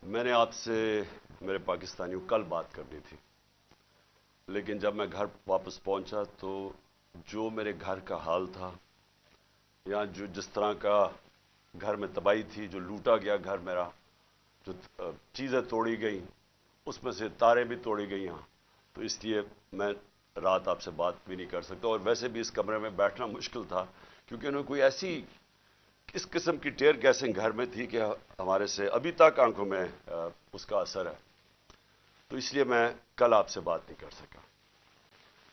میں نے آپ سے میرے پاکستانیوں کل بات کرنی تھی، لیکن جب میں گھر واپس پہنچا تو جو میرے گھر کا حال تھا یا جو جس طرح کا گھر میں تباہی تھی، جو لوٹا گیا گھر میرا، جو چیزیں توڑی گئیں، اس میں سے تاریں بھی توڑی گئی ہیں، تو اس لیے میں رات آپ سے بات بھی نہیں کر سکتا، اور ویسے بھی اس کمرے میں بیٹھنا مشکل تھا کیونکہ انہوں نے کوئی ایسی اس قسم کی ٹیئر گیسنگ گھر میں تھی کہ ہمارے سے ابھی تک آنکھوں میں اس کا اثر ہے، تو اس لیے میں کل آپ سے بات نہیں کر سکا۔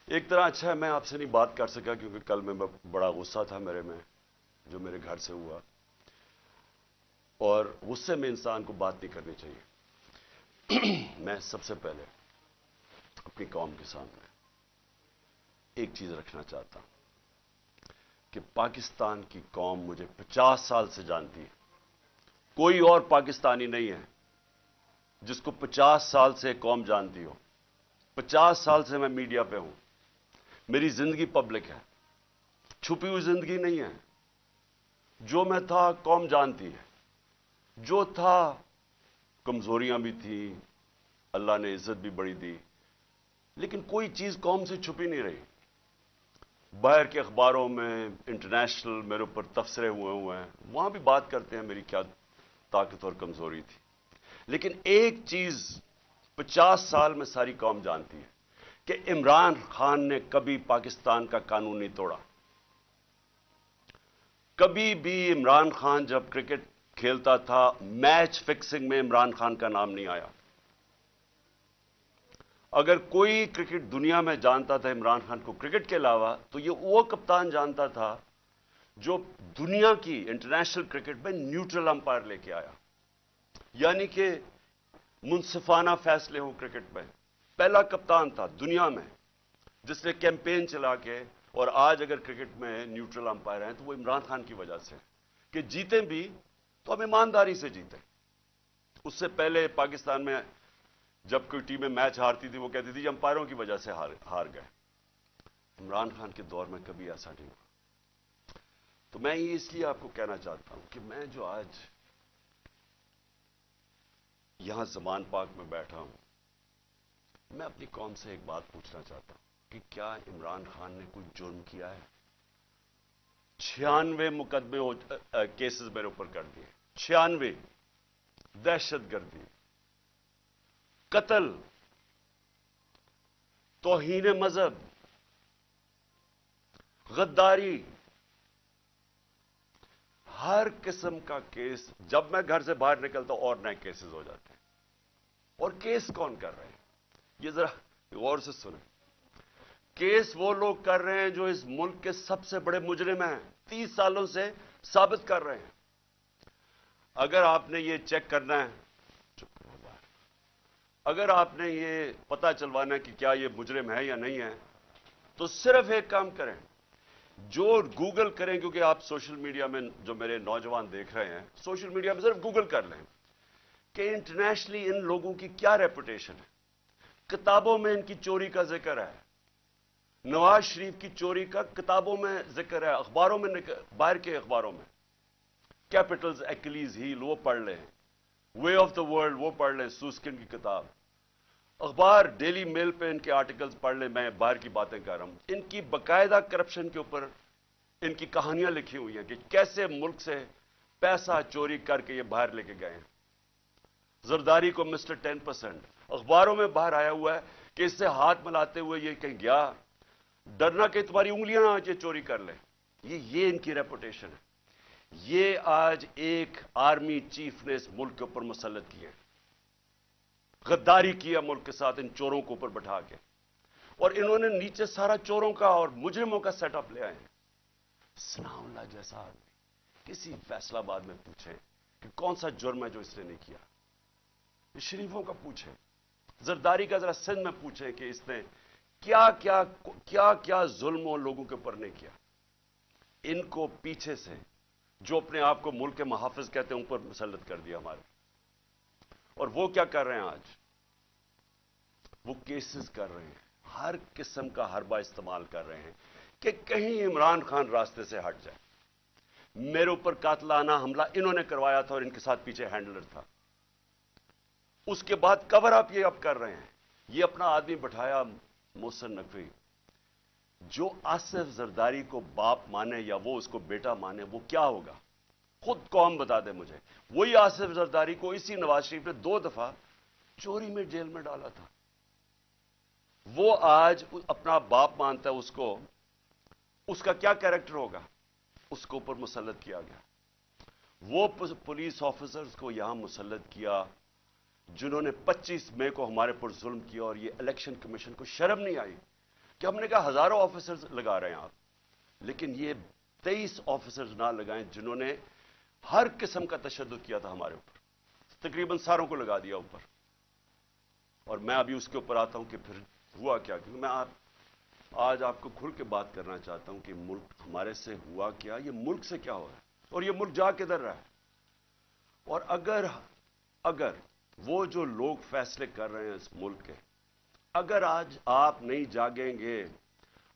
ایک طرح اچھا ہے میں آپ سے نہیں بات کر سکا کیونکہ کل میں بڑا غصہ تھا میرے میں، جو میرے گھر سے ہوا، اور غصے میں انسان کو بات نہیں کرنی چاہیے۔ میں سب سے پہلے اپنی قوم کے سامنے ایک چیز رکھنا چاہتا ہوں کہ پاکستان کی قوم مجھے 50 سال سے جانتی ہے، کوئی اور پاکستانی نہیں ہے جس کو 50 سال سے قوم جانتی ہو۔ 50 سال سے میں میڈیا پہ ہوں، میری زندگی پبلک ہے، چھپی ہوئی زندگی نہیں ہے۔ جو میں تھا قوم جانتی ہے، جو تھا کمزوریاں بھی تھیں، اللہ نے عزت بھی بڑی دی، لیکن کوئی چیز قوم سے چھپی نہیں رہی۔ باہر کے اخباروں میں انٹرنیشنل میرے اوپر تبصرے ہوئے ہیں، وہاں بھی بات کرتے ہیں میری کیا طاقت اور کمزوری تھی، لیکن ایک چیز 50 سال میں ساری قوم جانتی ہے کہ عمران خان نے کبھی پاکستان کا قانون نہیں توڑا۔ کبھی بھی عمران خان جب کرکٹ کھیلتا تھا، میچ فکسنگ میں عمران خان کا نام نہیں آیا۔ اگر کوئی کرکٹ دنیا میں جانتا تھا عمران خان کو کرکٹ کے علاوہ، تو یہ وہ کپتان جانتا تھا جو دنیا کی انٹرنیشنل کرکٹ میں نیوٹرل امپائر لے کے آیا، یعنی کہ منصفانہ فیصلے ہوں کرکٹ میں۔ پہلا کپتان تھا دنیا میں جس نے کیمپین چلا کے، اور آج اگر کرکٹ میں نیوٹرل امپائر ہیں تو وہ عمران خان کی وجہ سے کہ جیتے بھی تو ہم ایمانداری سے جیتے۔ اس سے پہلے پاکستان میں جب کوئی ٹیمیں میچ ہارتی تھی وہ کہتی تھی امپائروں کی وجہ سے ہار گئے۔ عمران خان کے دور میں کبھی ایسا نہیں ہوا۔ تو میں یہ اس لیے آپ کو کہنا چاہتا ہوں کہ میں جو آج یہاں زمان پاک میں بیٹھا ہوں، میں اپنی قوم سے ایک بات پوچھنا چاہتا ہوں کہ کیا عمران خان نے کوئی جرم کیا ہے؟ 96 مقدمے کیسز میرے اوپر کر دیے، 96، دہشت گردی، قتل، توہین مذہب، غداری، ہر قسم کا کیس۔ جب میں گھر سے باہر نکلتا اور نئے کیسز ہو جاتے ہیں۔ اور کیس کون کر رہے ہیں؟ یہ ذرا غور سے سنیں۔ کیس وہ لوگ کر رہے ہیں جو اس ملک کے سب سے بڑے مجرم ہیں، 30 سالوں سے ثابت کر رہے ہیں۔ اگر آپ نے یہ چیک کرنا ہے، چپ کرو باہر، اگر آپ نے یہ پتہ چلوانا ہے کہ کیا یہ مجرم ہے یا نہیں ہے، تو صرف ایک کام کریں، جو گوگل کریں، کیونکہ آپ سوشل میڈیا میں جو میرے نوجوان دیکھ رہے ہیں، سوشل میڈیا میں صرف گوگل کر لیں کہ انٹرنیشنلی ان لوگوں کی کیا ریپوٹیشن ہے۔ کتابوں میں ان کی چوری کا ذکر ہے، نواز شریف کی چوری کا کتابوں میں ذکر ہے، اخباروں میں، باہر کے اخباروں میں۔ کیپٹلز ایکلیز ہیل وہ پڑھ لیں، وے آف دا ورلڈ وہ پڑھ لیں، سوسکن کی کتاب، اخبار ڈیلی میل پہ ان کے آرٹیکلز پڑھ لیں۔ میں باہر کی باتیں کر رہا ہوں، ان کی باقاعدہ کرپشن کے اوپر ان کی کہانیاں لکھی ہوئی ہیں کہ کیسے ملک سے پیسہ چوری کر کے یہ باہر لے کے گئے ہیں۔ زرداری کو مسٹر 10%، اخباروں میں باہر آیا ہوا ہے کہ اس سے ہاتھ ملاتے ہوئے یہ کہیں گیا، ڈرنا کہ تمہاری انگلیاں آج یہ چوری کر لیں۔ یہ ان کی ریپوٹیشن ہے۔ یہ آج ایک آرمی چیف نے اس ملک کے اوپر مسلط کیا، غداری کیا ملک کے ساتھ ان چوروں کو اوپر بٹھا کے، اور انہوں نے نیچے سارا چوروں کا اور مجرموں کا سیٹ اپ لے آئے ہیں۔ ثناء اللہ جیسا آدمی کسی فیصلہ آباد میں پوچھے کہ کون سا جرم ہے جو اس نے نہیں کیا، شریفوں کا پوچھے، زرداری کا ذرا سندھ میں پوچھے کہ اس نے کیا ظلم اور لوگوں کے اوپر نہیں کیا۔ ان کو پیچھے سے جو اپنے آپ کو ملک کے محافظ کہتے ہیں اوپر مسلط کر دیا ہمارے، اور وہ کیا کر رہے ہیں آج؟ وہ کیسز کر رہے ہیں، ہر قسم کا حربہ استعمال کر رہے ہیں کہ کہیں عمران خان راستے سے ہٹ جائے۔ میرے اوپر قاتلانہ حملہ انہوں نے کروایا تھا اور ان کے ساتھ پیچھے ہینڈلر تھا۔ اس کے بعد کور اپ یہ اب کر رہے ہیں. یہ اپنا آدمی بٹھایا محسن نقوی, جو آصف زرداری کو باپ مانے یا وہ اس کو بیٹا مانے, وہ کیا ہوگا خود قوم بتا دے مجھے. وہی آصف زرداری کو اسی نواز شریف نے 2 دفعہ چوری میں جیل میں ڈالا تھا. وہ آج اپنا باپ مانتا ہے اس کو, اس کا کیا کیریکٹر ہوگا؟ اس کو اوپر مسلط کیا گیا. وہ پولیس آفیسرز کو یہاں مسلط کیا جنہوں نے 25 مئی کو ہمارے پر ظلم کیا, اور یہ الیکشن کمیشن کو شرم نہیں آئی کہ ہم نے کہا ہزاروں آفیسرز لگا رہے ہیں آپ, لیکن یہ 23 آفیسرز نہ لگائیں جنہوں نے ہر قسم کا تشدد کیا تھا ہمارے اوپر, تقریباً ساروں کو لگا دیا اوپر. اور میں ابھی اس کے اوپر آتا ہوں کہ پھر ہوا کیا, کیونکہ میں آج آپ کو کھل کے بات کرنا چاہتا ہوں کہ ملک ہمارے سے ہوا کیا, یہ ملک سے کیا ہو رہا ہے, اور یہ ملک جا کدھر رہا ہے. اور اگر وہ جو لوگ فیصلے کر رہے ہیں اس ملک کے, اگر آج آپ نہیں جاگیں گے,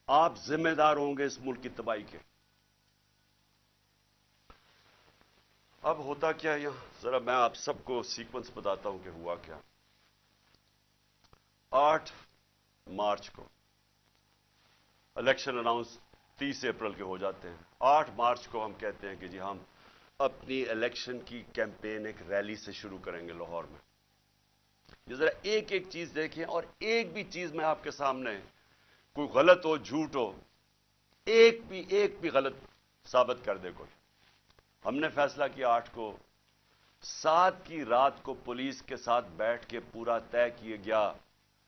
آپ ذمہ دار ہوں گے اس ملک کی تباہی کے. اب ہوتا کیا یہاں, ذرا میں آپ سب کو سیکوینس بتاتا ہوں کہ ہوا کیا. 8 مارچ کو الیکشن اناؤنس 30 اپریل کے ہو جاتے ہیں. 8 مارچ کو ہم کہتے ہیں کہ جی ہم اپنی الیکشن کی کیمپین ایک ریلی سے شروع کریں گے لاہور میں. یہ ذرا ایک ایک چیز دیکھیں, اور ایک بھی چیز میں آپ کے سامنے کوئی غلط ہو, جھوٹ ہو, ایک بھی غلط ثابت کر دے کوئی. ہم نے فیصلہ کیا 8 کو, 7 کی رات کو پولیس کے ساتھ بیٹھ کے پورا طے کیا گیا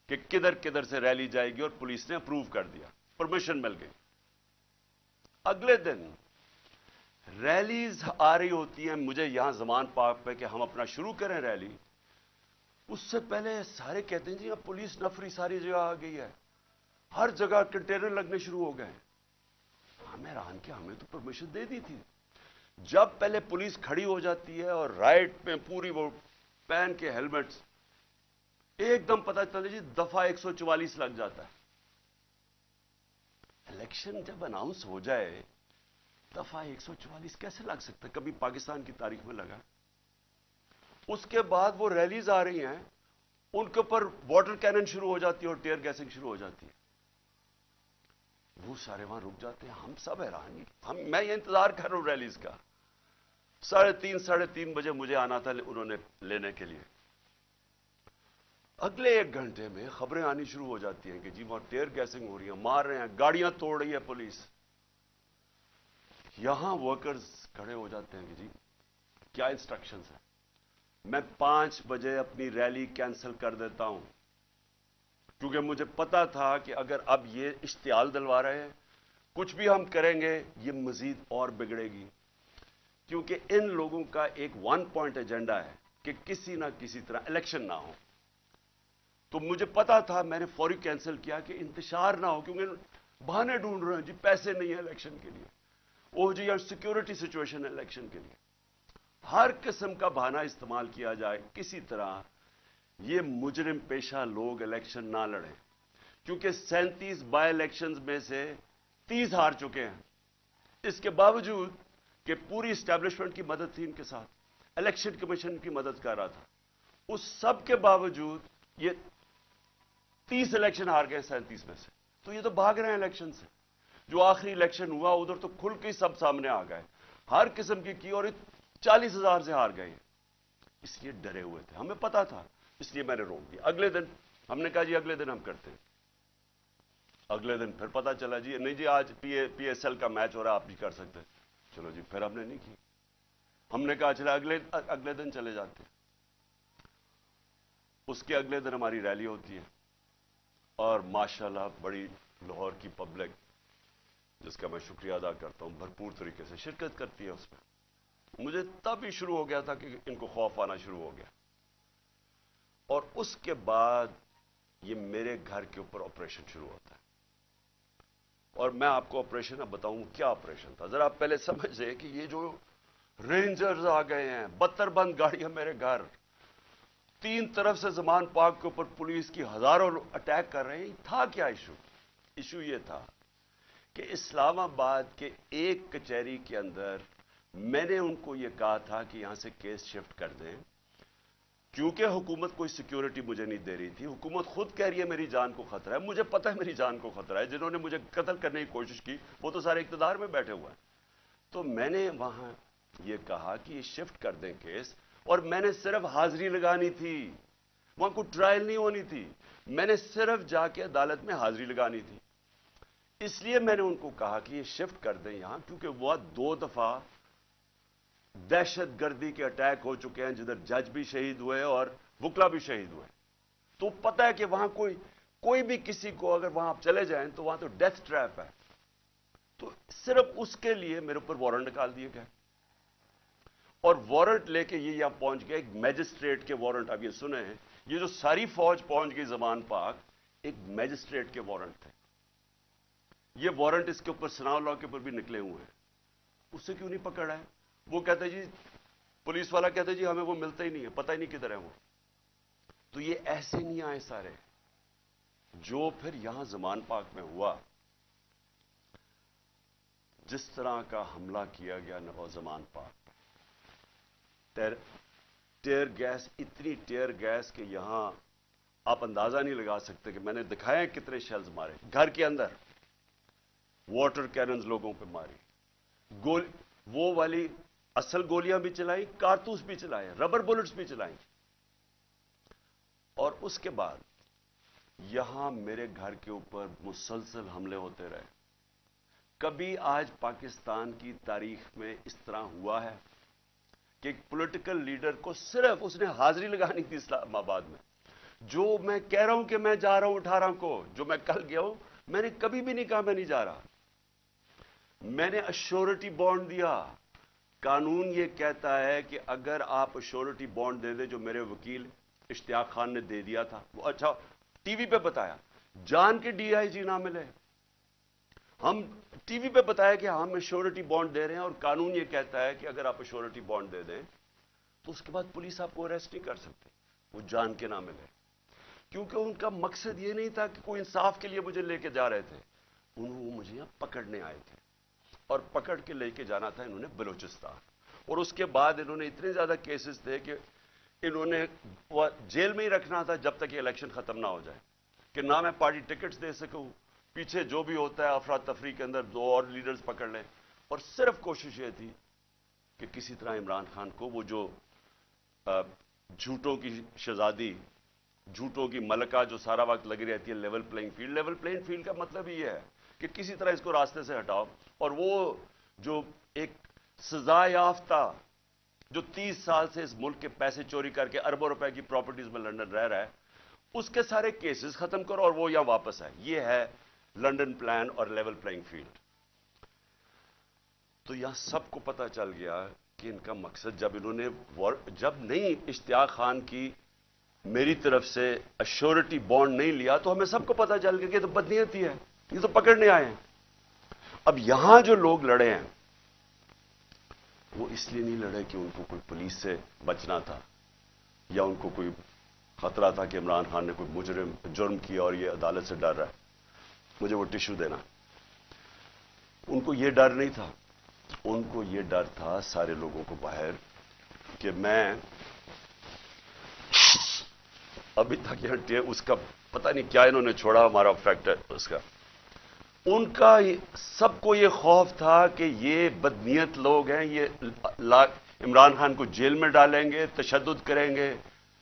کہ کدھر کدھر سے ریلی جائے گی, اور پولیس نے اپروو کر دیا, پرمیشن مل گئی. اگلے دن ریلیز آ رہی ہوتی ہیں مجھے یہاں زمان پاک پہ کہ ہم اپنا شروع کریں ریلی. اس سے پہلے سارے کہتے ہیں جی اب پولیس نفری ساری جگہ آ گئی ہے, ہر جگہ کنٹینر لگنے شروع ہو گئے. ہمیں حیران کہ ہمیں تو پرمیشن دے دی تھی. جب پہلے پولیس کھڑی ہو جاتی ہے اور رائٹ پہ پوری وہ پہن کے ہیلمٹس, ایک دم پتہ چلتا جی دفعہ 144 لگ جاتا ہے. الیکشن جب اناؤنس ہو جائے دفعہ 144 کیسے لگ سکتا ہے؟ کبھی پاکستان کی تاریخ میں لگا؟ اس کے بعد وہ ریلیز آ رہی ہیں, ان کے اوپر واٹر کینن شروع ہو جاتی ہے اور ٹیئر گیسنگ شروع ہو جاتی ہے. وہ سارے وہاں رک جاتے ہیں. ہم سب حیران, میں یہ انتظار کر رہا ہوں ریلیز کا. 3:30 بجے مجھے آنا تھا انہوں نے لینے کے لیے. اگلے 1 گھنٹے میں خبریں آنی شروع ہو جاتی ہیں کہ جی وہاں ٹیئر گیسنگ ہو رہی ہے, مار رہے ہیں, گاڑیاں توڑ رہی ہے پولیس. یہاں ورکرز کھڑے ہو جاتے ہیں کہ جی کیا انسٹرکشنز ہیں. میں 5 بجے اپنی ریلی کینسل کر دیتا ہوں, کیونکہ مجھے پتا تھا کہ اگر اب یہ اشتعال دلوا رہے ہیں, کچھ بھی ہم کریں گے یہ مزید اور بگڑے گی. کیونکہ ان لوگوں کا ایک 1 پوائنٹ ایجنڈا ہے کہ کسی نہ کسی طرح الیکشن نہ ہو. تو مجھے پتا تھا, میں نے فوری کینسل کیا کہ انتشار نہ ہو, کیونکہ بہانے ڈھونڈ رہے ہیں جی پیسے نہیں ہیں الیکشن کے لیے, او جی یا سیکورٹی سچویشن ہے الیکشن کے لیے. ہر قسم کا بہانہ استعمال کیا جائے, کسی طرح یہ مجرم پیشہ لوگ الیکشن نہ لڑیں. کیونکہ 37 بائی الیکشنز میں سے 30 ہار چکے ہیں. اس کے باوجود کہ پوری اسٹیبلشمنٹ کی مدد تھی ان کے ساتھ, الیکشن کمیشن کی مدد کر رہا تھا, اس سب کے باوجود یہ 30 الیکشن ہار گئے 37 میں سے. تو یہ تو بھاگ رہے ہیں الیکشن سے. جو آخری الیکشن ہوا ادھر تو کھل کے سب سامنے آ گئے, ہر قسم کی اور 40,000 سے ہار گئے. اس لیے ڈرے ہوئے تھے, ہمیں پتا تھا, اس لیے میں نے روک دیا. اگلے دن ہم نے کہا جی اگلے دن ہم کرتے ہیں. اگلے دن پھر پتا چلا جی نہیں جی آج پی ایس ایل کا میچ ہو رہا ہے, آپ بھی کر سکتے ہیں. چلو جی پھر ہم نے نہیں کی. ہم نے کہا چلا اگلے دن چلے جاتے ہیں. اس کے اگلے دن ہماری ریلی ہوتی ہے, اور ماشاءاللہ بڑی لاہور کی پبلک, جس کا میں شکریہ ادا کرتا ہوں, بھرپور طریقے سے شرکت کرتی ہے اس میں. مجھے تب ہی شروع ہو گیا تھا کہ ان کو خوف آنا شروع ہو گیا. اور اس کے بعد یہ میرے گھر کے اوپر آپریشن شروع ہوتا ہے. اور میں آپ کو آپریشن اب بتاؤں کیا آپریشن تھا. ذرا آپ پہلے سمجھیں کہ یہ جو رینجرز آ گئے ہیں, 72 بند گاڑیاں میرے گھر, 3 طرف سے زمان پاک کے اوپر پولیس کی ہزاروں اٹیک کر رہے ہیں. تھا کیا ایشو یہ تھا کہ اسلام آباد کے ایک کچہری کے اندر میں نے ان کو یہ کہا تھا کہ یہاں سے کیس شفٹ کر دیں, کیونکہ حکومت کوئی سیکیورٹی مجھے نہیں دے رہی تھی، حکومت خود کہہ رہی ہے میری جان کو خطرہ ہے، مجھے پتہ ہے میری جان کو خطرہ ہے، جنہوں نے مجھے قتل کرنے کی کوشش کی وہ تو سارے اقتدار میں بیٹھے ہوئے ہیں۔ تو میں نے وہاں یہ کہا کہ یہ شفٹ کر دیں کیس، اور میں نے صرف حاضری لگانی تھی، وہاں کوئی ٹرائل نہیں ہونی تھی، میں نے صرف جا کے عدالت میں حاضری لگانی تھی۔ اس لیے میں نے ان کو کہا کہ یہ شفٹ کر دیں یہاں، کیونکہ وہ 2 دفعہ دہشت گردی کے اٹیک ہو چکے ہیں جدھر جج بھی شہید ہوئے اور وکلا بھی شہید ہوئے، تو پتہ ہے کہ وہاں کوئی بھی کسی کو اگر وہاں آپ چلے جائیں تو وہاں تو ڈیتھ ٹریپ ہے۔ تو صرف اس کے لیے میرے اوپر وارنٹ نکال دیے گئے، اور وارنٹ لے کے یہ یہاں پہنچ گئے، ایک میجسٹریٹ کے وارنٹ۔ اب یہ سنیں، یہ جو ساری فوج پہنچ گئی زمان پاک، ایک میجسٹریٹ کے وارنٹ تھے۔ یہ وارنٹ اس کے اوپر ثناء اللہ کے اوپر بھی نکلے ہوئے ہیں، اسے کیوں نہیں پکڑا ہے؟ وہ کہتے جی، پولیس والا کہتے جی ہمیں وہ ملتا ہی نہیں ہے، پتہ ہی نہیں کدھر ہے وہ۔ تو یہ ایسے نہیں آئے سارے، جو پھر یہاں زمان پاک میں ہوا، جس طرح کا حملہ کیا گیا زمان پاک، ٹیئر گیس، اتنی ٹیئر گیس کہ یہاں آپ اندازہ نہیں لگا سکتے کہ میں نے دکھایا کتنے شیلز مارے گھر کے اندر، واٹر کیننز لوگوں پہ ماری، وہ والی اصل گولیاں بھی چلائیں، کارتوس بھی چلائے، ربر بلٹس بھی چلائیں، اور اس کے بعد یہاں میرے گھر کے اوپر مسلسل حملے ہوتے رہے۔ کبھی آج پاکستان کی تاریخ میں اس طرح ہوا ہے کہ ایک پولیٹیکل لیڈر کو صرف اس نے حاضری لگانی تھی اسلام آباد میں، جو میں کہہ رہا ہوں کہ میں جا رہا ہوں 18 کو، جو میں کل گیا ہوں، میں نے کبھی بھی نہیں کہا میں نہیں جا رہا، میں نے ایشورٹی بانڈ دیا۔ قانون یہ کہتا ہے کہ اگر آپ ایشورٹی بانڈ دے دیں، جو میرے وکیل اشتیاق خان نے دے دیا تھا، وہ اچھا ٹی وی پہ بتایا، جان کے ڈی آئی جی نہ ملے، ہم ٹی وی پہ بتایا کہ ہم ایشورٹی بانڈ دے رہے ہیں، اور قانون یہ کہتا ہے کہ اگر آپ ایشورٹی بانڈ دے دیں تو اس کے بعد پولیس آپ کو اریسٹ نہیں کر سکتے، وہ جان کے نہ ملے۔ کیونکہ ان کا مقصد یہ نہیں تھا کہ کوئی انصاف کے لیے مجھے لے کے جا رہے تھے، وہ مجھے یہاں پکڑنے آئے تھے، اور پکڑ کے لے کے جانا تھا انہوں نے بلوچستان۔ اور اس کے بعد انہوں نے اتنے زیادہ کیسز تھے کہ انہوں نے جیل میں ہی رکھنا تھا جب تک یہ الیکشن ختم نہ ہو جائے، کہ نہ میں پارٹی ٹکٹس دے سکوں، پیچھے جو بھی ہوتا ہے افراتفری کے اندر 2 اور لیڈرز پکڑ لیں، اور صرف کوشش یہ تھی کہ کسی طرح عمران خان کو، وہ جو جھوٹوں کی شہزادی، جھوٹوں کی ملکہ جو سارا وقت لگی رہتی ہے level playing field, level playing field کا مطلب یہ ہے کہ کسی طرح اس کو راستے سے ہٹاؤ، اور وہ جو ایک سزا یافتہ جو 30 سال سے اس ملک کے پیسے چوری کر کے اربوں روپے کی پراپرٹیز میں لندن رہ رہا ہے، اس کے سارے کیسز ختم کرو اور وہ یہاں واپس ہے۔ یہ ہے لندن پلان اور لیول پلینگ فیلڈ۔ تو یہاں سب کو پتا چل گیا کہ ان کا مقصد، جب نہیں اشتیاق خان کی میری طرف سے ایشورٹی بانڈ نہیں لیا، تو ہمیں سب کو پتا چل گیا کہ یہ تو بدنیتی ہے، یہ تو پکڑنے آئے ہیں۔ اب یہاں جو لوگ لڑے ہیں وہ اس لیے نہیں لڑے کہ ان کو کوئی پولیس سے بچنا تھا، یا ان کو کوئی خطرہ تھا کہ عمران خان نے کوئی جرم کیا اور یہ عدالت سے ڈر رہا ہے مجھے وہ ٹشو دینا۔ ان کو یہ ڈر نہیں تھا، ان کو یہ ڈر تھا سارے لوگوں کو باہر کہ میں ابھی تک یہ اس کا پتہ نہیں کیا انہوں نے چھوڑا، ہمارا فیکٹ ہے اس کا۔ ان کا سب کو یہ خوف تھا کہ یہ بدنیت لوگ ہیں، یہ عمران خان کو جیل میں ڈالیں گے، تشدد کریں گے،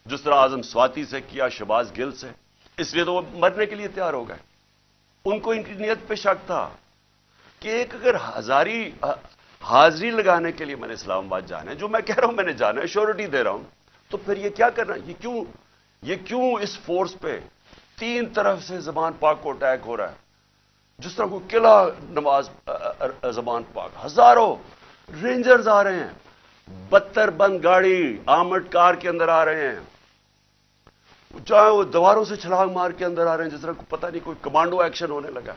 جس طرح اعظم سواتی سے کیا، شہباز گل سے، اس لیے تو وہ مرنے کے لیے تیار ہو گئے۔ ان کو ان کی نیت پہ شک تھا کہ ایک اگر حاضری لگانے کے لیے میں نے اسلام آباد جانا ہے، جو میں کہہ رہا ہوں میں نے جانا ہے، شیورٹی دے رہا ہوں، تو پھر یہ کیا کرنا، یہ کیوں اس فورس پہ 3 طرف سے زمان پاک کو اٹیک ہو رہا ہے، جس طرح کوئی قلعہ نواز زمان پاک، ہزاروں رینجرز آ رہے ہیں، 72 بند گاڑی آرمڈ کار کے اندر آ رہے ہیں، چاہے وہ دیواروں سے چھلانگ مار کے اندر آ رہے ہیں، جس طرح پتہ نہیں کوئی کمانڈو ایکشن ہونے لگا۔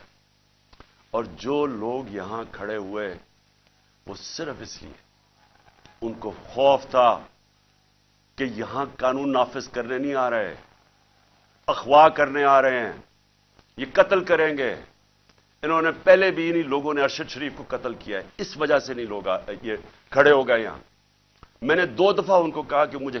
اور جو لوگ یہاں کھڑے ہوئے وہ صرف اس لیے ان کو خوف تھا کہ یہاں قانون نافذ کرنے نہیں آ رہے، اغوا کرنے آ رہے ہیں، یہ قتل کریں گے۔ انہوں نے پہلے بھی انہی لوگوں نے ارشد شریف کو قتل کیا ہے، اس وجہ سے نہیں لوگ یہ کھڑے ہو گئے یہاں۔ میں نے 2 دفعہ ان کو کہا کہ مجھے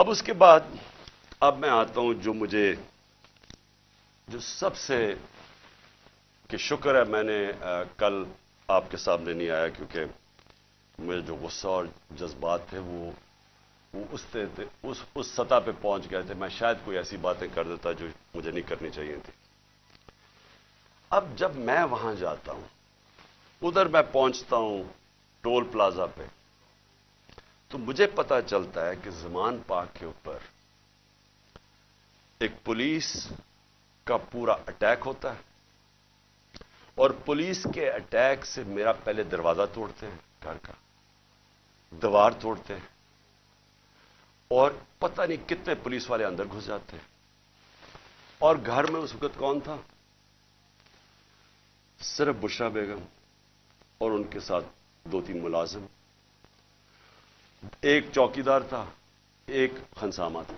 اب اس کے بعد اب میں آتا ہوں جو سب سے کہ شکر ہے میں نے کل آپ کے سامنے نہیں آیا، کیونکہ میرے جو غصہ اور جذبات تھے وہ اس سطح پہ پہنچ گئے تھے، میں شاید کوئی ایسی باتیں کر دیتا جو مجھے نہیں کرنی چاہیے تھی۔ اب جب میں وہاں جاتا ہوں، ادھر میں پہنچتا ہوں ٹول پلازا پہ، تو مجھے پتا چلتا ہے کہ زمان پاک کے اوپر ایک پولیس کا پورا اٹیک ہوتا ہے، اور پولیس کے اٹیک سے میرا پہلے دروازہ توڑتے ہیں، گھر کا دیوار توڑتے ہیں، اور پتہ نہیں کتنے پولیس والے اندر گھس جاتے ہیں۔ اور گھر میں اس وقت کون تھا؟ صرف بشرا بیگم اور ان کے ساتھ 2-3 ملازم، ایک چوکیدار تھا، ایک خنسامہ تھا،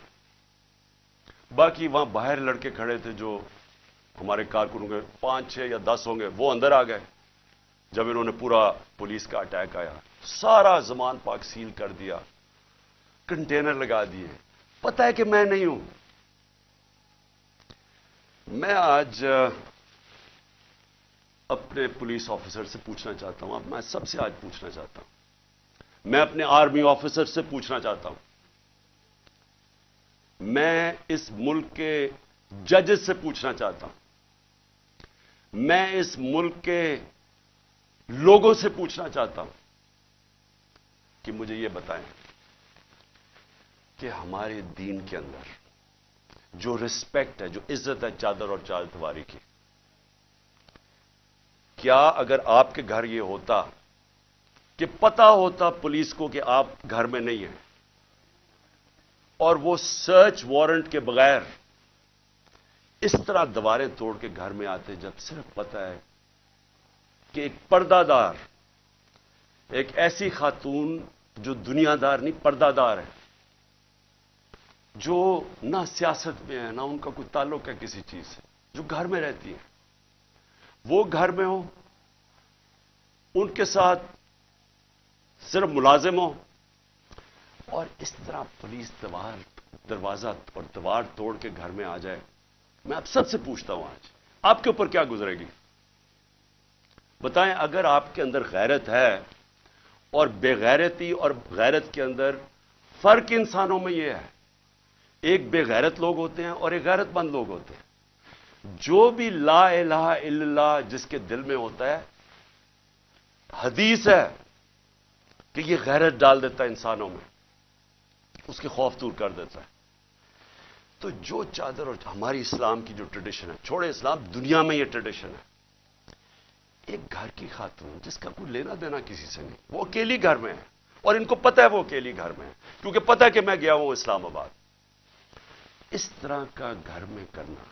باقی وہاں باہر لڑکے کھڑے تھے جو ہمارے کارکنوں کے 5-6 یا 10 ہوں گے، وہ اندر آ گئے جب انہوں نے پورا پولیس کا اٹیک آیا، سارا زمان پاک سیل کر دیا، کنٹینر لگا دیے۔ پتہ ہے کہ میں نہیں ہوں۔ میں آج اپنے پولیس آفیسر سے پوچھنا چاہتا ہوں، اب میں سب سے آج پوچھنا چاہتا ہوں، میں اپنے آرمی آفیسر سے پوچھنا چاہتا ہوں، میں اس ملک کے ججز سے پوچھنا چاہتا ہوں، میں اس ملک کے لوگوں سے پوچھنا چاہتا ہوں کہ مجھے یہ بتائیں کہ ہمارے دین کے اندر جو رسپیکٹ ہے، جو عزت ہے چادر اور چارپائی کی، کیا اگر آپ کے گھر یہ ہوتا کہ پتا ہوتا پولیس کو کہ آپ گھر میں نہیں ہیں، اور وہ سرچ وارنٹ کے بغیر اس طرح دیواریں توڑ کے گھر میں آتے، جب صرف پتا ہے کہ ایک پردہ دار، ایک ایسی خاتون جو دنیا دار نہیں پردہ دار ہے، جو نہ سیاست میں ہے نہ ان کا کوئی تعلق ہے کسی چیز سے، جو گھر میں رہتی ہے، وہ گھر میں ہو، ان کے ساتھ صرف ملازم ہو، اور اس طرح پولیس دروازہ اور دیوار توڑ کے گھر میں آ جائے۔ میں آپ سب سے پوچھتا ہوں، آج آپ کے اوپر کیا گزرے گی؟ بتائیں، اگر آپ کے اندر غیرت ہے، اور بے غیرتی اور غیرت کے اندر فرق انسانوں میں یہ ہے، ایک بے غیرت لوگ ہوتے ہیں اور ایک غیرت مند لوگ ہوتے ہیں۔ جو بھی لا الہ الا اللہ جس کے دل میں ہوتا ہے، حدیث ہے کہ یہ غیرت ڈال دیتا ہے انسانوں میں، اس کے خوف دور کر دیتا ہے۔ تو جو چادر، اور ہماری اسلام کی جو ٹریڈیشن ہے، چھوڑے اسلام، دنیا میں یہ ٹریڈیشن ہے، ایک گھر کی خاتون جس کا کوئی لینا دینا کسی سے نہیں، وہ اکیلی گھر میں ہے، اور ان کو پتا ہے وہ اکیلی گھر میں ہے، کیونکہ پتا ہے کہ میں گیا ہوں اسلام آباد، اس طرح کا گھر میں کرنا،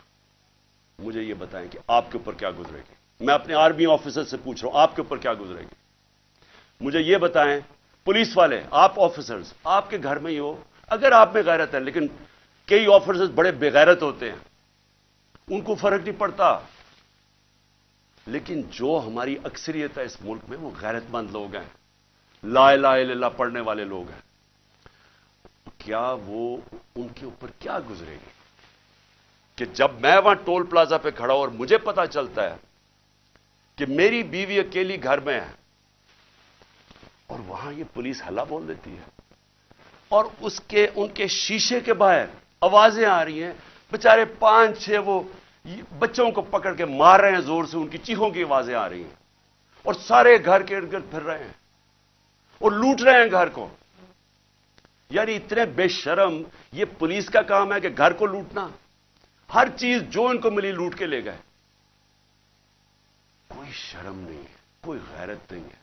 مجھے یہ بتائیں کہ آپ کے اوپر کیا گزرے گی؟ میں اپنے آرمی آفیسر سے پوچھ رہا ہوں، آپ کے اوپر کیا گزرے گی؟ مجھے یہ بتائیں، پولیس والے، آپ آفیسرز، آپ کے گھر میں ہی ہو، اگر آپ میں غیرت ہے، لیکن کئی آفیسرز بڑے بے غیرت ہوتے ہیں، ان کو فرق نہیں پڑتا، لیکن جو ہماری اکثریت ہے اس ملک میں، وہ غیرت مند لوگ ہیں، لا الہ الا اللہ پڑھنے والے لوگ ہیں، کیا وہ ان کے اوپر کیا گزرے گی کہ جب میں وہاں ٹول پلازا پہ کھڑا ہوں اور مجھے پتا چلتا ہے کہ میری بیوی اکیلی گھر میں ہے، اور وہاں یہ پولیس ہلا بول دیتی ہے، اور ان کے شیشے کے باہر آوازیں آ رہی ہیں، بےچارے 5-6 وہ بچوں کو پکڑ کے مار رہے ہیں زور سے، ان کی چیخوں کی آوازیں آ رہی ہیں، اور سارے گھر کے ارد گرد پھر رہے ہیں اور لوٹ رہے ہیں گھر کو۔ یعنی اتنے بے شرم، یہ پولیس کا کام ہے کہ گھر کو لوٹنا، ہر چیز جو ان کو ملی لوٹ کے لے گئے، کوئی شرم نہیں ہے، کوئی غیرت نہیں ہے۔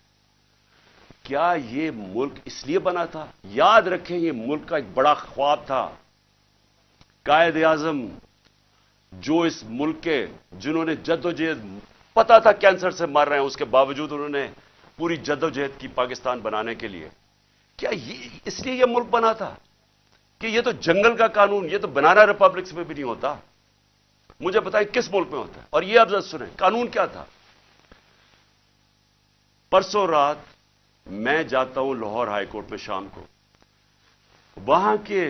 کیا یہ ملک اس لیے بنا تھا؟ یاد رکھیں، یہ ملک کا ایک بڑا خواب تھا، قائد اعظم جو اس ملک کے، جنہوں نے جدوجہد، پتا تھا کینسر سے مر رہے ہیں، اس کے باوجود انہوں نے پوری جدوجہد کی پاکستان بنانے کے لیے۔ کیا یہ اس لیے یہ ملک بنا تھا کہ یہ تو جنگل کا قانون، یہ تو بنانا ریپبلکس میں بھی نہیں ہوتا؟ مجھے بتائیں کس ملک میں ہوتا ہے؟ اور یہ اب ذرا سنیں، قانون کیا تھا؟ پرسوں رات میں جاتا ہوں لاہور ہائی کورٹ میں شام کو، وہاں کے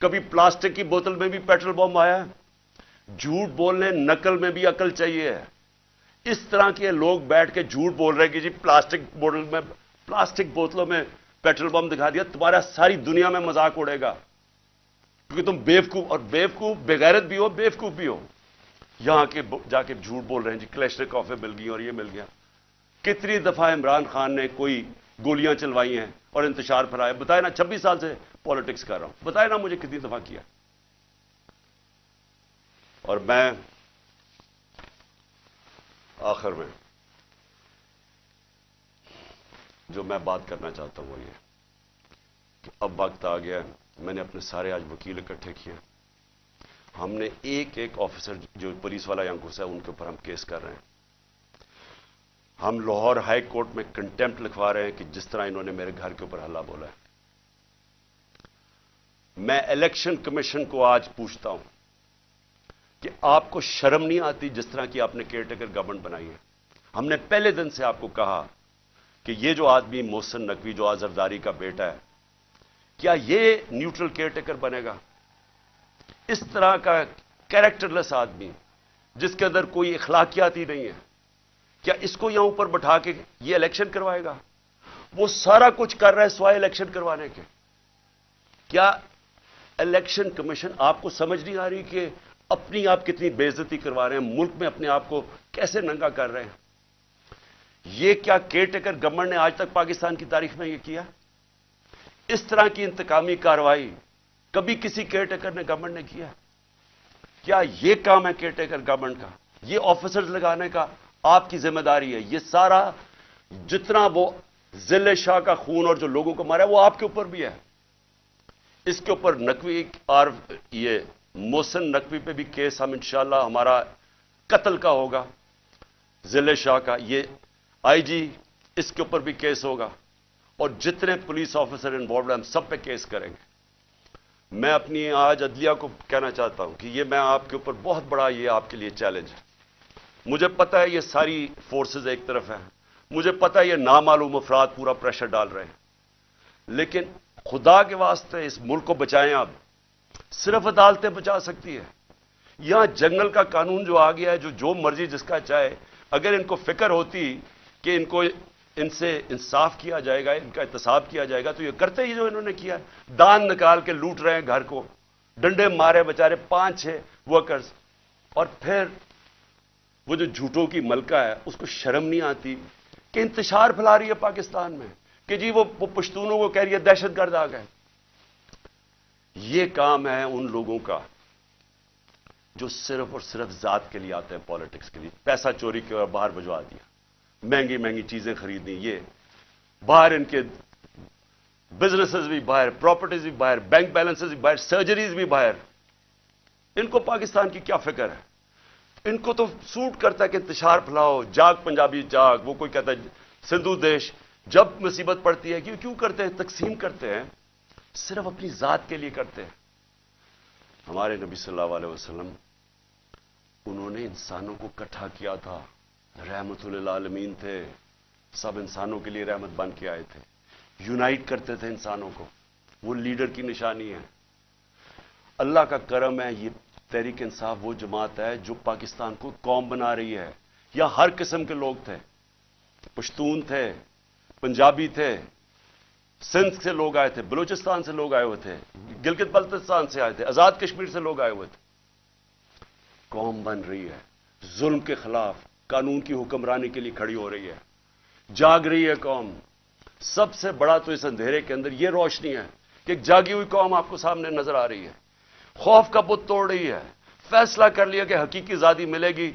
کبھی پلاسٹک کی بوتل میں بھی پیٹرول بم آیا ہے. جھوٹ بولنے نقل میں بھی عقل چاہیے. اس طرح کے لوگ بیٹھ کے جھوٹ بول رہے ہیں کہ جی پلاسٹک بوتلوں میں پیٹرول بم دکھا دیا, تمہارا ساری دنیا میں مذاق اڑے گا, کیونکہ تم بیوقوف, اور بیوقوف بغیرت بھی ہو, بیوقوف بھی ہو. یہاں کے جا کے جھوٹ بول رہے ہیں جی کلیشنکوفیں مل گئی اور یہ مل گیا. کتنی دفعہ عمران خان نے کوئی گولیاں چلوائی ہیں اور انتشار پھیلایا؟ بتائے نا, 26 سال سے پالیٹکس کر رہا ہوں, بتائے نا مجھے کتنی دفعہ کیا. اور میں آخر میں جو میں بات کرنا چاہتا ہوں وہ یہ کہ اب وقت آ گیا ہے. میں نے اپنے سارے آج وکیل اکٹھے کیے. ہم نے ایک ایک آفیسر جو پولیس والا یہاں گھسا ہے ان کے اوپر ہم کیس کر رہے ہیں. ہم لاہور ہائی کورٹ میں کنٹیمپٹ لکھوا رہے ہیں کہ جس طرح انہوں نے میرے گھر کے اوپر حلہ بولا ہے. میں الیکشن کمیشن کو آج پوچھتا ہوں کہ آپ کو شرم نہیں آتی جس طرح کی آپ نے کیئر ٹیکر گورنمنٹ بنائی ہے؟ ہم نے پہلے دن سے آپ کو کہا کہ یہ جو آدمی محسن نقوی جو زرداری کا بیٹا ہے, کیا یہ نیوٹرل کیئر ٹیکر بنے گا؟ اس طرح کا کیریکٹر لیس آدمی جس کے اندر کوئی اخلاقیات ہی نہیں ہے, کیا اس کو یہاں اوپر بٹھا کے یہ الیکشن کروائے گا؟ وہ سارا کچھ کر رہا ہے سوائے الیکشن کروانے کے. کیا الیکشن کمیشن آپ کو سمجھ نہیں آ رہی کہ اپنی آپ کتنی بے عزتی کروا رہے ہیں, ملک میں اپنے آپ کو کیسے ننگا کر رہے ہیں؟ یہ کیا کیئر ٹیکر گورنمنٹ نے آج تک پاکستان کی تاریخ میں یہ کیا؟ اس طرح کی انتقامی کارروائی کبھی کسی کیئر ٹیکر نے گورنمنٹ نے کیا؟ کیا یہ کام ہے کیئر ٹیکر گورنمنٹ کا؟ یہ آفیسرز لگانے کا آپ کی ذمہ داری ہے. یہ سارا جتنا وہ ضلع شاہ کا خون اور جو لوگوں کو مارا ہے وہ آپ کے اوپر بھی ہے. اس کے اوپر نقوی اور یہ محسن نقوی پہ بھی کیس ہم انشاءاللہ ہمارا قتل کا ہوگا, ضلع شاہ کا, یہ آئی جی اس کے اوپر بھی کیس ہوگا, اور جتنے پولیس آفیسر انوالوڈ ہیں ہم سب پہ کیس کریں گے. میں اپنی آج عدلیہ کو کہنا چاہتا ہوں کہ یہ میں آپ کے اوپر بہت بڑا یہ آپ کے لیے چیلنج ہے. مجھے پتا ہے یہ ساری فورسز ایک طرف ہیں, مجھے پتا ہے یہ نامعلوم افراد پورا پریشر ڈال رہے ہیں, لیکن خدا کے واسطے اس ملک کو بچائیں. آپ صرف عدالتیں بچا سکتی ہے. یہاں جنگل کا قانون جو آ گیا ہے, جو مرضی جس کا چاہے, اگر ان کو فکر ہوتی کہ ان سے انصاف کیا جائے گا, ان کا احتساب کیا جائے گا, تو یہ کرتے ہی جو انہوں نے کیا. دان نکال کے لوٹ رہے ہیں گھر کو, ڈنڈے مارے بیچارے 5-6 ورکرز, اور پھر وہ جو جھوٹوں کی ملکہ ہے اس کو شرم نہیں آتی کہ انتشار پھیلا رہی ہے پاکستان میں کہ جی وہ پشتونوں کو کہہ رہی ہے دہشت گرد آ گئے. یہ کام ہے ان لوگوں کا جو صرف اور صرف ذات کے لیے آتے ہیں, پالیٹکس کے لیے. پیسہ چوری کے اور باہر بھجوا دیا, مہنگی مہنگی چیزیں خریدنی, یہ باہر ان کے بزنسز بھی باہر, پراپرٹیز بھی باہر, بینک بیلنسز بھی باہر, سرجریز بھی باہر. ان کو پاکستان کی کیا فکر ہے؟ ان کو تو سوٹ کرتا ہے کہ انتشار پھیلاؤ, جاگ پنجابی جاگ. وہ کوئی کہتا ہے سندھو دیش. جب مصیبت پڑتی ہے کیوں کرتے ہیں؟ تقسیم کرتے ہیں, صرف اپنی ذات کے لیے کرتے ہیں. ہمارے نبی صلی اللہ علیہ وسلم انہوں نے انسانوں کو اکٹھا کیا تھا, رحمت للعالمین تھے, سب انسانوں کے لیے رحمت بن کے آئے تھے, یونائٹ کرتے تھے انسانوں کو. وہ لیڈر کی نشانی ہے. اللہ کا کرم ہے, یہ تحریک انصاف وہ جماعت ہے جو پاکستان کو قوم بنا رہی ہے. یا ہر قسم کے لوگ تھے, پشتون تھے, پنجابی تھے, سندھ سے لوگ آئے تھے, بلوچستان سے لوگ آئے ہوئے تھے, گلگت بلتستان سے آئے تھے, آزاد کشمیر سے لوگ آئے ہوئے تھے. قوم بن رہی ہے, ظلم کے خلاف قانون کی حکمرانی کے لیے کھڑی ہو رہی ہے, جاگ رہی ہے قوم. سب سے بڑا تو اس اندھیرے کے اندر یہ روشنی ہے کہ ایک جاگی ہوئی قوم آپ کو سامنے نظر آ رہی ہے, خوف کا بت توڑ رہی ہے, فیصلہ کر لیا کہ حقیقی آزادی ملے گی,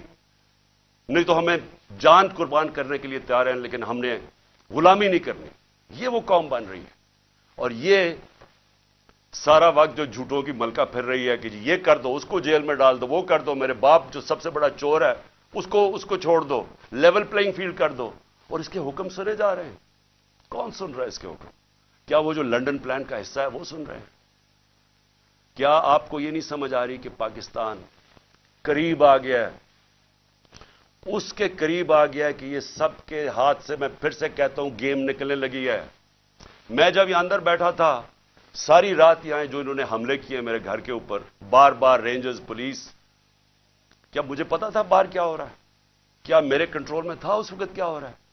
نہیں تو ہمیں جان قربان کرنے کے لیے تیار ہیں, لیکن ہم نے غلامی نہیں کرنی. یہ وہ قوم بن رہی ہے. اور یہ سارا وقت جو جھوٹوں کی ملکہ پھر رہی ہے کہ جی یہ کر دو, اس کو جیل میں ڈال دو, وہ کر دو, میرے باپ جو سب سے بڑا چور ہے اس کو چھوڑ دو, لیول پلینگ فیلڈ کر دو, اور اس کے حکم سنے جا رہے ہیں. کون سن رہا ہے اس کے حکم؟ کیا وہ جو لنڈن پلان کا حصہ ہے وہ سن رہے ہیں؟ کیا آپ کو یہ نہیں سمجھ آ رہی کہ پاکستان قریب آ گیا ہے, اس کے قریب آ گیا ہے کہ یہ سب کے ہاتھ سے, میں پھر سے کہتا ہوں, گیم نکلنے لگی ہے. میں جب یہاں اندر بیٹھا تھا ساری رات یہاں جو انہوں نے حملے کیے میرے گھر کے اوپر، بار بار رینجرز، پولیس، کیا مجھے پتا تھا باہر کیا ہو رہا ہے؟ کیا میرے کنٹرول میں تھا اس وقت کیا ہو رہا ہے؟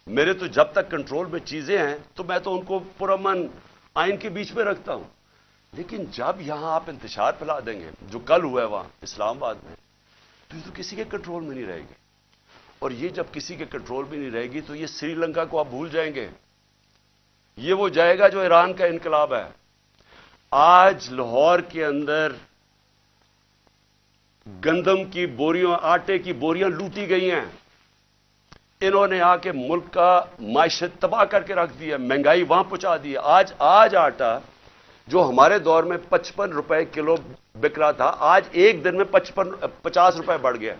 میرے تو جب تک کنٹرول میں چیزیں ہیں تو میں تو ان کو پرامن آئین کے بیچ میں رکھتا ہوں، لیکن جب یہاں آپ انتشار پھیلا دیں گے جو کل ہوا ہے وہاں اسلام آباد میں، تو یہ تو کسی کے کنٹرول میں نہیں رہے گی، اور یہ جب کسی کے کنٹرول میں نہیں رہے گی تو یہ سری لنکا کو آپ بھول جائیں گے، یہ وہ جائے گا جو ایران کا انقلاب ہے۔ آج لاہور کے اندر گندم کی بوریاں، آٹے کی بوریاں لوٹی گئی ہیں، انہوں نے آ کے ملک کا معیشت تباہ کر کے رکھ دیا، مہنگائی وہاں پہنچا دی ہے۔ آج آٹا جو ہمارے دور میں 55 روپے کلو بک رہا تھا، آج ایک دن میں 50 روپے بڑھ گیا،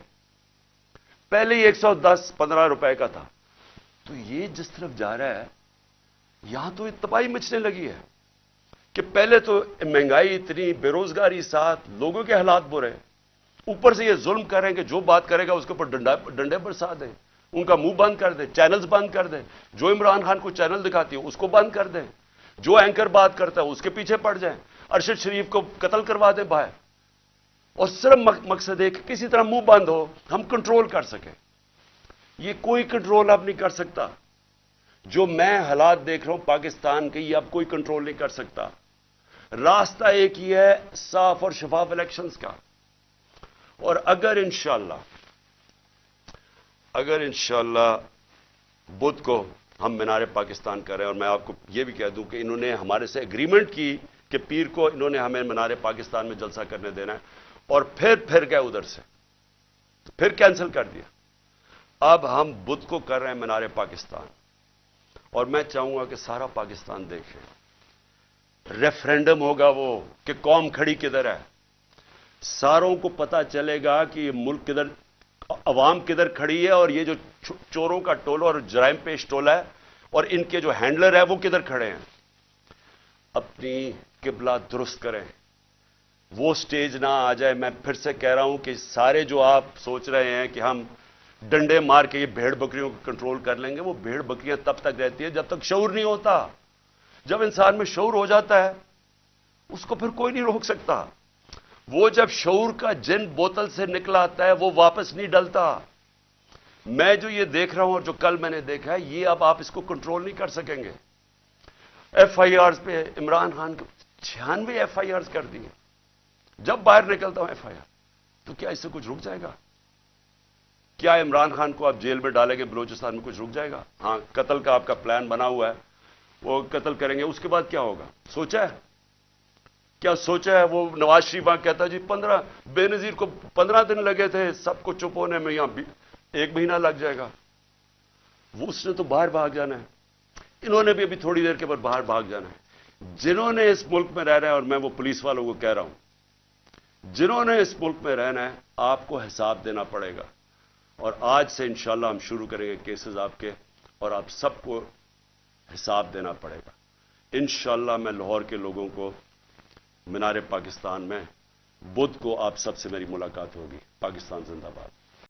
پہلے ہی 110-15 روپے کا تھا۔ تو یہ جس طرف جا رہا ہے یہاں تو تباہی مچنے لگی ہے کہ پہلے تو مہنگائی اتنی، بے روزگاری ساتھ، لوگوں کے حالات برے، اوپر سے یہ ظلم کر رہے ہیں کہ جو بات کرے گا اس کے اوپر ڈنڈے برسا دیں، ان کا منہ بند کر دیں، چینلز بند کر دیں، جو عمران خان کو چینل دکھاتی ہے اس کو بند کر دیں، جو اینکر بات کرتا ہے اس کے پیچھے پڑ جائیں، ارشد شریف کو قتل کروا دیں باہر، اور صرف مقصد ہے کہ کسی طرح منہ بند ہو، ہم کنٹرول کر سکیں۔ یہ کوئی کنٹرول اب نہیں کر سکتا، جو میں حالات دیکھ رہا ہوں پاکستان کے، یہ اب کوئی کنٹرول نہیں کر سکتا۔ راستہ ایک ہی ہے، صاف اور شفاف الیکشنز کا، اور اگر انشاءاللہ بدھ کو ہم مینار پاکستان کر رہے ہیں، اور میں آپ کو یہ بھی کہہ دوں کہ انہوں نے ہمارے سے ایگریمنٹ کی کہ پیر کو انہوں نے ہمیں مینار پاکستان میں جلسہ کرنے دینا ہے، اور پھر گئے ادھر سے، پھر کینسل کر دیا۔ اب ہم بدھ کو کر رہے ہیں مینار پاکستان، اور میں چاہوں گا کہ سارا پاکستان دیکھے، ریفرینڈم ہوگا وہ کہ قوم کھڑی کدھر ہے، ساروں کو پتا چلے گا کہ یہ ملک کدھر، عوام کدھر کھڑی ہے، اور یہ جو چوروں کا ٹولہ اور جرائم پیش ٹولہ ہے اور ان کے جو ہینڈلر ہے وہ کدھر کھڑے ہیں۔ اپنی قبلہ درست کریں، وہ سٹیج نہ آ جائے۔ میں پھر سے کہہ رہا ہوں کہ سارے جو آپ سوچ رہے ہیں کہ ہم ڈنڈے مار کے یہ بھیڑ بکریوں کو کنٹرول کر لیں گے، وہ بھیڑ بکریاں تب تک رہتی ہے جب تک شعور نہیں ہوتا۔ جب انسان میں شعور ہو جاتا ہے اس کو پھر کوئی نہیں روک سکتا۔ وہ جب شعور کا جن بوتل سے نکلا آتا ہے وہ واپس نہیں ڈلتا۔ میں جو یہ دیکھ رہا ہوں اور جو کل میں نے دیکھا ہے، یہ اب آپ اس کو کنٹرول نہیں کر سکیں گے۔ ایف آئی آرز پہ عمران خان کو 96 ایف آئی آرز کر دیے۔ جب باہر نکلتا ہوں ایف آئی آر، تو کیا اس سے کچھ رک جائے گا؟ کیا عمران خان کو آپ جیل میں ڈالیں گے بلوچستان میں کچھ رک جائے گا؟ ہاں، قتل کا آپ کا پلان بنا ہوا ہے، وہ قتل کریں گے، اس کے بعد کیا ہوگا سوچا ہے؟ کیا سوچا ہے؟ وہ نواز شریف کہتا ہے جی 15 بے نظیر کو 15 دن لگے تھے سب کو چپ ہونے میں، یہاں 1 مہینہ لگ جائے گا۔ وہ اس نے تو باہر بھاگ جانا ہے، انہوں نے بھی ابھی تھوڑی دیر کے بعد باہر بھاگ جانا ہے۔ جنہوں نے اس ملک میں رہنا ہے، اور میں وہ پولیس والوں کو کہہ رہا ہوں، جنہوں نے اس ملک میں رہنا ہے آپ کو حساب دینا پڑے گا، اور آج سے انشاءاللہ ہم شروع کریں گے کیسز آپ کے، اور آپ سب کو حساب دینا پڑے گا۔ انشاءاللہ میں لاہور کے لوگوں کو مینار پاکستان میں بدھ کو آپ سب سے میری ملاقات ہوگی۔ پاکستان زندہ باد۔